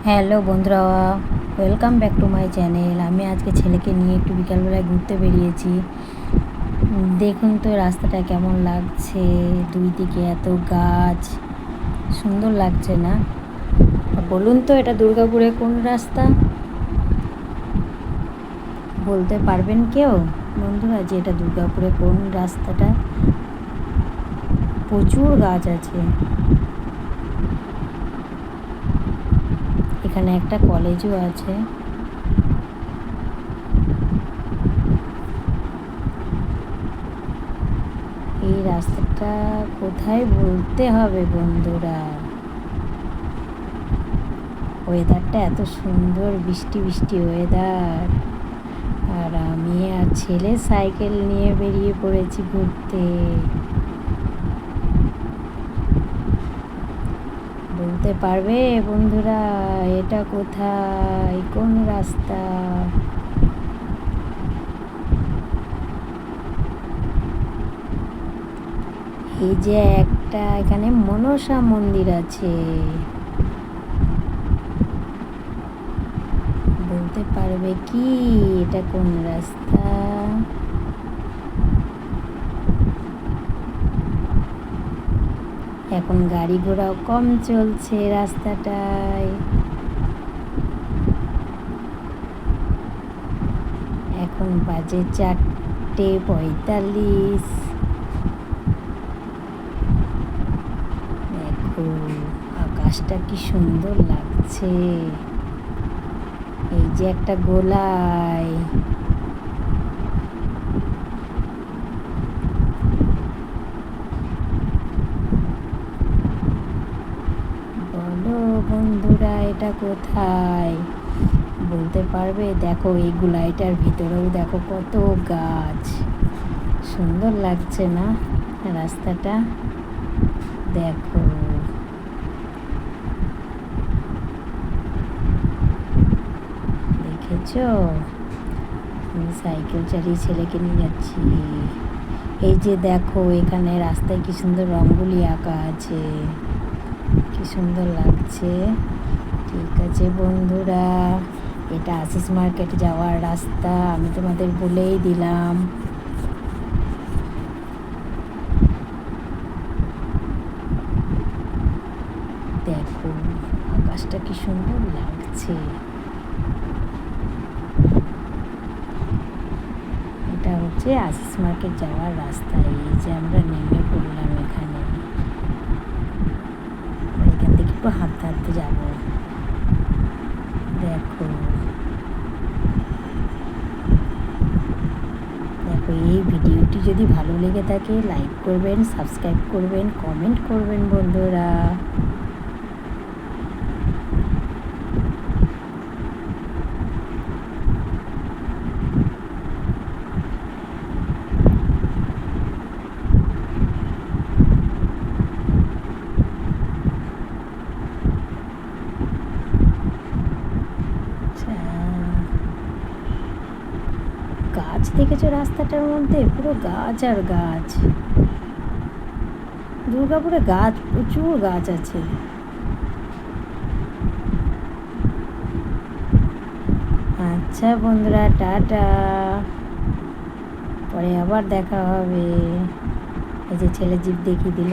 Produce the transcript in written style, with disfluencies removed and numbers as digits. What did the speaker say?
Hello বন্ধুরা, welcome back to my channel. আমি আজকে ছেলেকে নিয়ে একটু বিকালবেলায় ঘুরতে বেরিয়েছি। দেখুন তো রাস্তাটা কেমন লাগছে, দুই দিকে এত গাছ, সুন্দর লাগছে না? বলুন তো এটা দুর্গাপুরে কোন রাস্তা? বলতে পারবেন কেউ বন্ধুরা যে এটা দুর্গাপুরে কোন রাস্তাটা? প্রচুর গাছ আছে। এখানে একটা কলেজও আছে। এই রাস্তাটা কোথায় বলতে হবে বন্ধুরা? ওয়েদারটা এত সুন্দর, বৃষ্টি বৃষ্টি ওয়েদার, আর আমি আর ছেলে সাইকেল নিয়ে বেরিয়ে পড়েছি ঘুরতে। বলতে পারবে বন্ধুরা এটা কোথায়, কোন রাস্তা? এই যে একটা এখানে মনসা মন্দির আছে। বলতে পারবে কি এটা কোন রাস্তা? এখন গাড়ি ঘোড়াও কম চলছে রাস্তাটায়। এখন বাজে 4:45। দেখো আকাশটা কি সুন্দর লাগছে। এই যে একটা গোলাই, বলো বন্ধুরা এটা কোথায়? বলতে পারবে? দেখো এই গোলাইটার ভিতরেও দেখো কত গাছ, সুন্দর লাগছে না রাস্তাটা? দেখো দেখেছো? আমি সাইকেল চালিয়ে ছেলেকে নিয়ে যাচ্ছি। এই যে দেখো এখানে রাস্তায় কি সুন্দর রঙ্গোলি আঁকা আছে, কি সুন্দর লাগছে। ঠিক আছে বন্ধুরা, এটা আশিস মার্কেট যাওয়ার রাস্তা, আমি তোমাদের বলেই দিলাম। দেখো আকাশটা কি সুন্দর লাগছে। এটা হচ্ছে আশিস মার্কেট যাওয়ার রাস্তা। এই যে আমরা নেমে পড়লাম এখানে, এখান থেকে একটু হাঁটতে হাঁটতে যাবো। দেখো দেখো এই ভিডিওটি যদি ভালো লেগে থাকে লাইক করবেন, সাবস্ক্রাইব করবেন, কমেন্ট করবেন বন্ধুরা। গাছ দেখেছো রাস্তাটার মধ্যে? পুরো গাছ আর গাছ। দুর্গাপুরে গাছ, প্রচুর গাছ আছে। আচ্ছা বন্ধুরা, টাটা, পরে আবার দেখা হবে। এই যে ছেলে জিপ দেখিয়ে দিল।